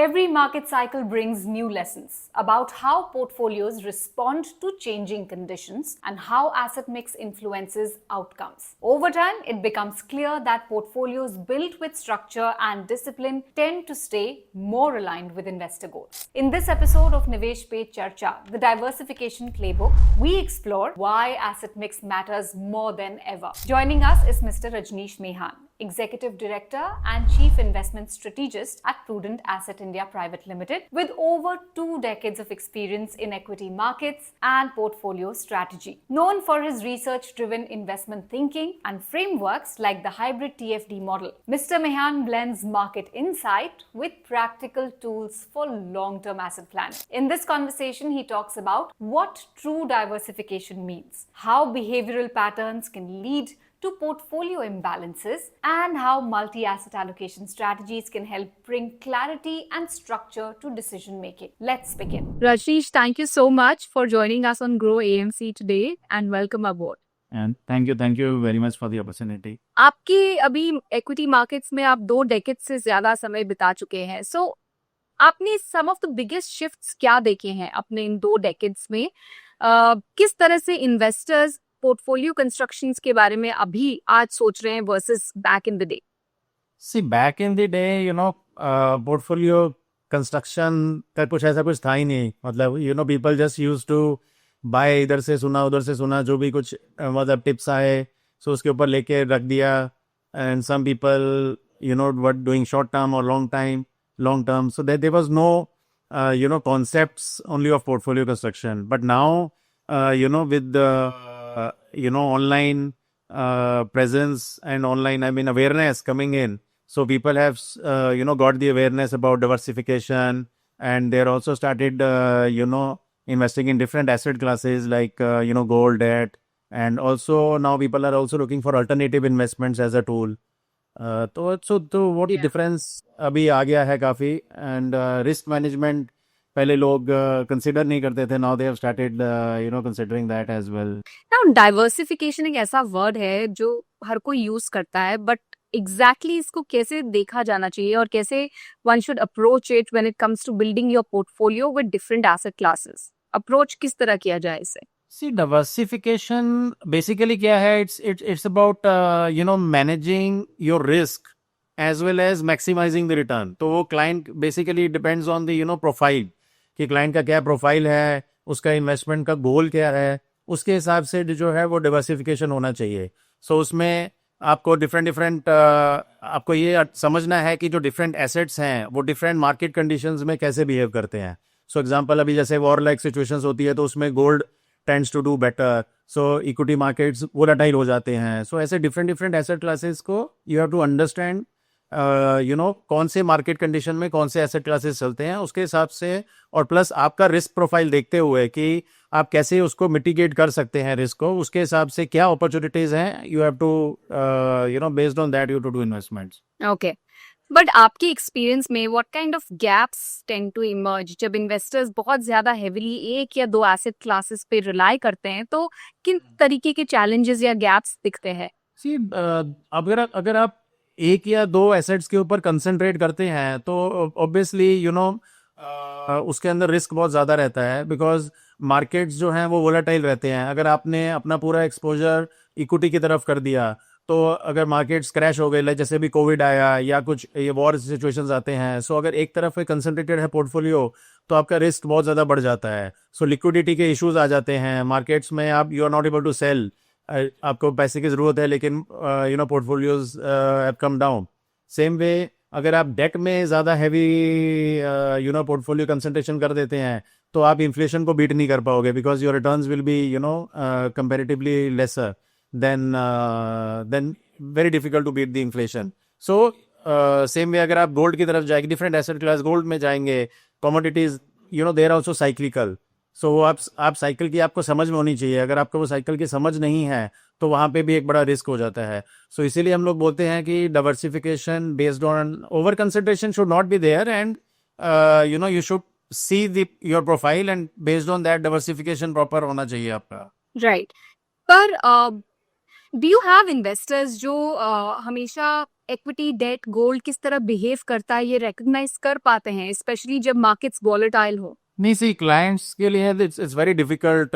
Every market cycle brings new lessons about how portfolios respond to changing conditions and how asset mix influences outcomes. Over time, it becomes clear that portfolios built with structure and discipline tend to stay more aligned with investor goals. In this episode of Nivesh Pe Charcha, the diversification playbook, we explore why asset mix matters more than ever. Joining us is Mr. Rajneesh Mehan, Executive Director and Chief Investment Strategist at Prudent Asset India Private Limited, with over 2 decades of experience in equity markets and portfolio strategy. Known for his research-driven investment thinking and frameworks like the hybrid TFD model, Mr. Mehan blends market insight with practical tools for long-term asset planning. In this conversation, he talks about what true diversification means, how behavioral patterns can lead to portfolio imbalances, and how multi-asset allocation strategies can help bring clarity and structure to decision making. Let's begin. Rajneesh, thank you so much for joining us on Grow AMC today and welcome aboard. And thank you very much for the opportunity. आपके अभी equity markets में आप 2 decades से ज्यादा समय बिता चुके हैं. So, आपने some of the biggest shifts क्या देखे हैं अपने इन 2 decades में? किस तरह से investors पोर्टफोलियो कंस्ट्रक्शंस के बारे में अभी आज सोच रहे हैं versus back in the day? See, back in the day, portfolio construction का कुछ ऐसा कुछ था ही नहीं. मतलब, people just used to buy, इधर से सुना उधर से सुना, जो भी कुछ मतलब टिप्स आए, so उसके ऊपर लेके रख दिया. And some people, were doing short term or long term. So there was no, concepts only of portfolio construction. But now, with the online presence and online, awareness coming in. So people have, got the awareness about diversification, and they're also started, investing in different asset classes like, gold, debt. And also now people are also looking for alternative investments as a tool. तो what the difference अभी आ गया है काफ़ी. And risk management पहले लोग consider नहीं करते थे. Now they have started considering that as well. Now diversification एक ऐसा वर्ड है जो हर कोई यूज करता है, बट एग्जैक्टली इसको कैसे देखा जाना चाहिए और कैसे one should approach it when it comes to building your portfolio with different asset classes? Approach किस तरह किया जाए इसे? सी, डाइवर्सिफिकेशन बेसिकली क्या है? It's about managing your risk as well as maximizing the return. तो वो client basically depends on the profile कि क्लाइंट का क्या प्रोफाइल है, उसका इन्वेस्टमेंट का गोल क्या है, उसके हिसाब से जो है वो डिवर्सिफिकेशन होना चाहिए. सो उसमें आपको डिफरेंट आपको ये समझना है कि जो डिफरेंट एसेट्स हैं वो डिफरेंट मार्केट कंडीशंस में कैसे बिहेव करते हैं. सो एग्जांपल, अभी जैसे वॉर लाइक सिचुएशंस होती है तो उसमें gold tends to do better. So equity markets volatile हो जाते हैं. सो ऐसे डिफरेंट एसेट क्लासेस को यू हैव टू अंडरस्टैंड, कौन से मार्केट कंडीशन में कौन से एसेट क्लासेस चलते हैं उसके हिसाब से, और प्लस आपका रिस्क प्रोफाइल देखते हुए कि आप कैसे उसको मिटिगेट कर सकते हैं रिस्क को, उसके हिसाब से क्या अपॉर्चुनिटीज हैं. You have to based on that you to do investments. Okay, but आपके एक्सपीरियंस में what kind of gaps tend to emerge जब इन्वेस्टर्स बहुत ज्यादा हेविली 1 या 2 एसेट क्लासेस पे रिलाई करते हैं? तो किन तरीके के चैलेंजेस या गैप्स दिखते हैं? सी, अगर आप 1 या 2 एसेट्स के ऊपर कंसंट्रेट करते हैं तो ऑब्वियसली उसके अंदर रिस्क बहुत ज़्यादा रहता है, बिकॉज मार्केट्स जो हैं वो वोलेटाइल रहते हैं. अगर आपने अपना पूरा एक्सपोजर इक्विटी की तरफ कर दिया तो अगर मार्केट्स क्रैश हो गए, जैसे भी कोविड आया या कुछ ये वॉर सिचुएशंस आते हैं, सो अगर एक तरफ कंसंट्रेटेड है पोर्टफोलियो तो आपका रिस्क बहुत ज़्यादा बढ़ जाता है. सो लिक्विडिटी के इश्यूज आ जाते हैं मार्केट्स में. आप you are not able to sell, आपको पैसे की ज़रूरत है लेकिन portfolios have come down. Same way अगर आप डेट में ज़्यादा हैवी पोर्टफोलियो कंसंट्रेशन कर देते हैं तो आप इन्फ्लेशन को बीट नहीं कर पाओगे, because your returns will be comparatively lesser than very difficult to beat the inflation. So same way अगर आप गोल्ड की तरफ जाएंगे, डिफरेंट एसेट क्लास गोल्ड में जाएंगे, commodities they are also cyclical. So आप साइकिल की आपको समझ में होनी चाहिए. अगर आपको वो साइकिल की समझ नहीं है तो वहाँ पे भी एक बड़ा रिस्क हो जाता है. सो इसीलिए हम लोग बोलते हैं कि diversification based on over concentration should not be there, and you should see your profile and based on that diversification proper होना चाहिए आपका. राइट. पर डू यू हैव इन्वेस्टर्स जो हमेशा इक्विटी, डेट, गोल्ड किस तरह बिहेव करता है ये रिकॉग्नाइज कर पाते हैं, स्पेशली जब मार्केट्स वॉलेटाइल हो? नहीं, सी क्लाइंट्स के लिए it's very difficult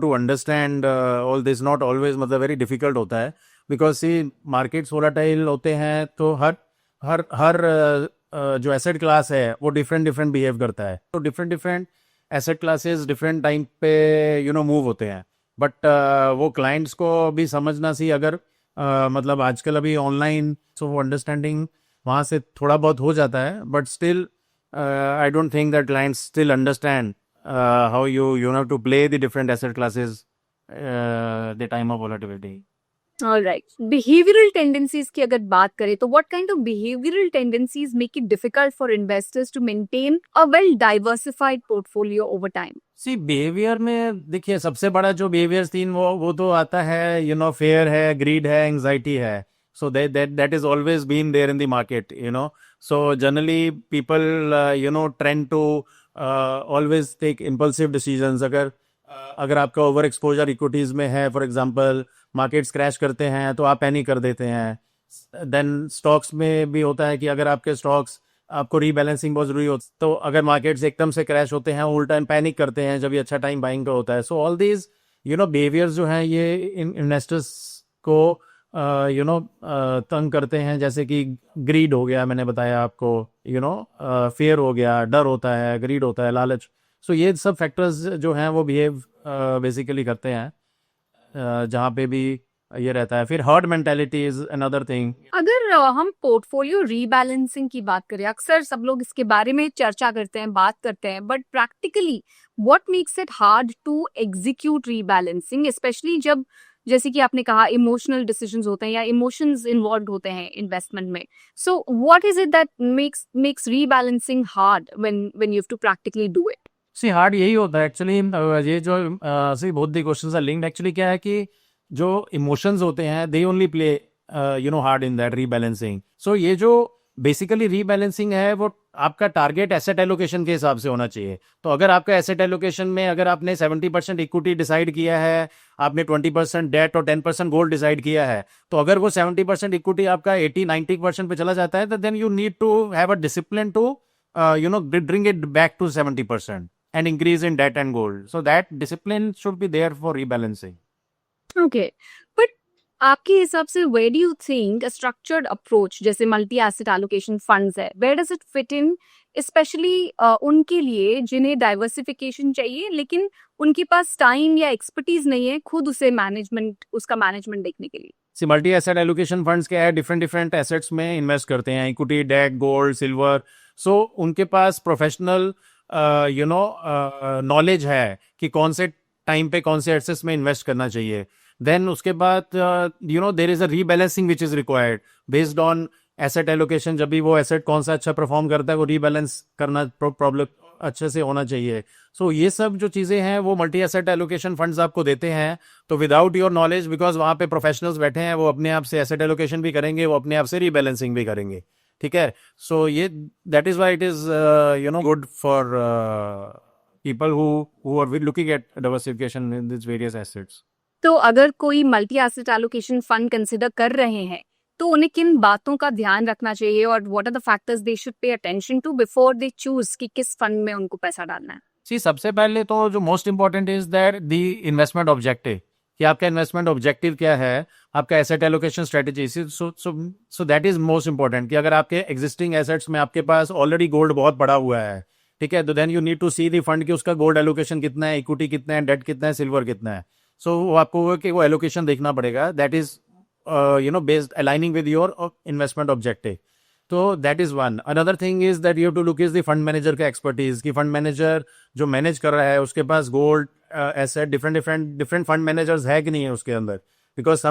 to understand all this, not always, मतलब वेरी डिफिकल्ट होता है, बिकॉज सी मार्केट्स वोलाटाइल होते हैं तो हर हर हर जो एसेट क्लास है वो डिफरेंट डिफरेंट बिहेव करता है, तो different different asset classes different time पे मूव होते हैं, बट वो क्लाइंट्स को भी समझना सी, अगर मतलब आजकल अभी ऑनलाइन सो अंडरस्टैंडिंग वहाँ से थोड़ा बहुत हो जाता है, but still I don't think that clients still understand how you have to play the different asset classes the time of volatility. Alright, behavioural tendencies की अगर बात करें तो what kind of behavioural tendencies make it difficult for investors to maintain a well diversified portfolio over time? See behaviour में देखिए, सबसे बड़ा जो बिहेवियर तीन वो तो आता है, फेयर है, ग्रीड है, एंग्जाइटी है. So that is always been there in the market. So generally people trend to always take impulsive decisions. अगर आपका ओवर एक्सपोजर इक्विटीज में है, फॉर एग्जांपल मार्केट्स क्रैश करते हैं तो आप पैनिक कर देते हैं. देन स्टॉक्स में भी होता है कि अगर आपके स्टॉक्स, आपको रीबैलेंसिंग बहुत जरूरी होती है, तो अगर मार्केट्स एकदम से क्रैश होते हैं उल्टा पैनिक करते हैं जब ये अच्छा टाइम बाइंग का होता है. सो ऑल दीज बिहेवियर्स जो हैं ये इन्वेस्टर्स को तंग करते हैं, जैसे कि ग्रीड हो गया, मैंने बताया आपको, फियर हो गया, डर होता है, ग्रीड होता है, लालच. सो ये सब फैक्टर्स जो हैं वो बिहेव बेसिकली करते हैं जहाँ पे भी ये रहता है. फिर herd mentality is another thing. अगर हम पोर्टफोलियो रीबैलेंसिंग की बात करें, अक्सर सब लोग इसके बारे में चर्चा करते हैं, बात करते हैं, but practically what makes it hard to execute rebalancing, specially जब, जैसे कि आपने कहा, इमोशनल डिसीजंस होते हैं या इमोशंस इन्वॉल्व होते हैं इन्वेस्टमेंट में. So what is it that makes rebalancing hard when you have to practically do it? See hard यही होता है एक्चुअली. ये जो see both the questions are linked. Actually क्या है कि जो इमोशंस होते हैं they only play hard in that rebalancing. So ये जो बेसिकली रीबैलेंसिंग है वो आपका टारगेट एसेट एलोकेशन के हिसाब से होना चाहिए. तो अगर आपका एसेट एलोकेशन में, अगर आपने 70% इक्विटी डिसाइड किया है, आपने 20% डेट और 10% गोल्ड डिसाइड किया है, तो अगर वो 70% इक्विटी आपका 80-90% पे चला जाता है, तो then you need to have a discipline to bring it back to 70% and increase in debt and gold. So that discipline should be there for rebalancing. Okay, but आपके हिसाब से where do you think a structured approach जैसे multi asset allocation funds है, where does it fit in, specially उनके लिए जिन्हें diversification चाहिए लेकिन उनके पास टाइम या एक्सपर्टीज नहीं है खुद उसका मैनेजमेंट देखने के लिए? सी मल्टी एसेट एलोकेशन फंड्स क्या है, डिफरेंट डिफरेंट एसेट्स में इन्वेस्ट करते हैं, इक्विटी, डेट, गोल्ड, सिल्वर. सो उनके पास प्रोफेशनल नॉलेज है कि कौन से टाइम पे कौन से एसेट्स में इन्वेस्ट करना चाहिए. देन उसके बाद there is a rebalancing which is required based on asset allocation. जब भी वो एसेट कौन सा अच्छा परफॉर्म करता है वो रीबैलेंस करना प्रॉब्लम अच्छे से होना चाहिए. सो ये सब जो चीज़ें हैं वो मल्टी एसेट एलोकेशन फंड्स आपको देते हैं. तो विदाउट योर नॉलेज, बिकॉज वहाँ पे प्रोफेशनल्स बैठे हैं, वो अपने आप से एसेट एलोकेशन भी करेंगे, वो अपने आप से रीबैलेंसिंग भी करेंगे. ठीक है. सो ये that is why it is good for people who are looking at diversification in this various assets. तो अगर कोई multi asset allocation fund consider कर रहे हैं तो उन्हें किन बातों का ध्यान रखना चाहिए और what are the factors they should pay attention to before they choose कि किस फंड में उनको पैसा डालना है? सी सबसे पहले तो जो most important is that the investment objective, कि आपका इन्वेस्टमेंट ऑब्जेक्टिव क्या है, आपका asset allocation strategy. So that is most important कि अगर आपके एग्जिस्टिंग एसेट्स में आपके पास ऑलरेडी गोल्ड बहुत पड़ा हुआ है, ठीक है, तो then you need to see the fund कि उसका गोल्ड एलोकेशन कितना है, इक्विटी कितना है, डेट कितना है, सिल्वर कितना है. सो वो आपको कि वो एलोकेशन देखना पड़ेगा. That is based aligning with your investment objective. तो that is one. Another thing is that you have to look is the fund manager का expertise, कि fund manager जो manage कर रहा है उसके पास gold asset different fund managers है कि नहीं है उसके अंदर. Because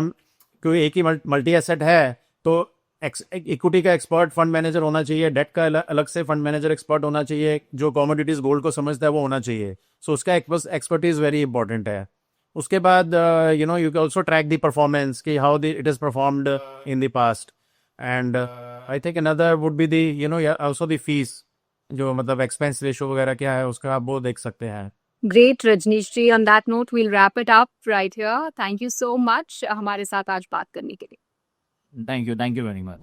कोई एक ही multi asset है तो इक्विटी का एक्सपर्ट फंड मैनेजर होना चाहिए, डेट का अलग से फंड मैनेजर एक्सपर्ट होना चाहिए, जो कमोडिटीज गोल्ड को समझता है वो होना चाहिए. सो उसका एक्सपर्टीज वेरी इंपॉर्टेंट है. उसके बाद you can also track the performance कि how it is performed in the past. And I think another would be the also the fees, जो मतलब एक्सपेंस रेशियो वगैरह क्या है उसका आप वो देख सकते हैं. Great Rajneesh ji, on that note we'll wrap it up right here. Thank you so much हमारे साथ आज बात करने के लिए. Thank you very much.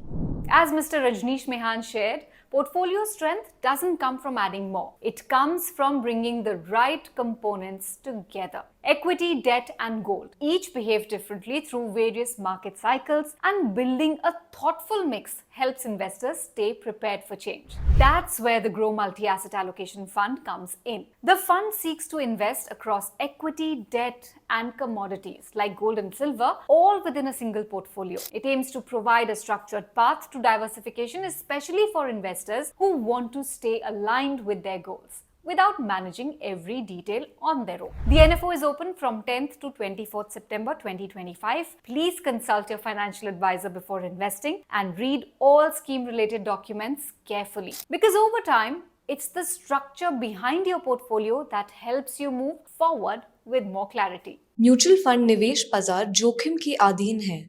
As Mr. Rajneesh Mehan shared, portfolio strength doesn't come from adding more. It comes from bringing the right components together. Equity, debt, and gold each behave differently through various market cycles, and building a thoughtful mix helps investors stay prepared for change. That's where the Grow Multi-Asset Allocation Fund comes in. The fund seeks to invest across equity, debt, and commodities like gold and silver, all within a single portfolio. It aims to provide a structured path to diversification, especially for investors who want to stay aligned with their goals without managing every detail on their own. The NFO is open from 10th to 24th September 2025. Please consult your financial advisor before investing and read all scheme-related documents carefully. Because over time, it's the structure behind your portfolio that helps you move forward with more clarity. Mutual fund निवेश बाजार जोखिम के अधीन है।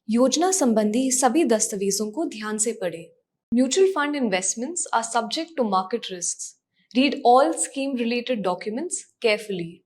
योजना संबंधी सभी दस्तावेजों को ध्यान से पढ़ें। Mutual fund investments are subject to market risks. Read all scheme related documents carefully.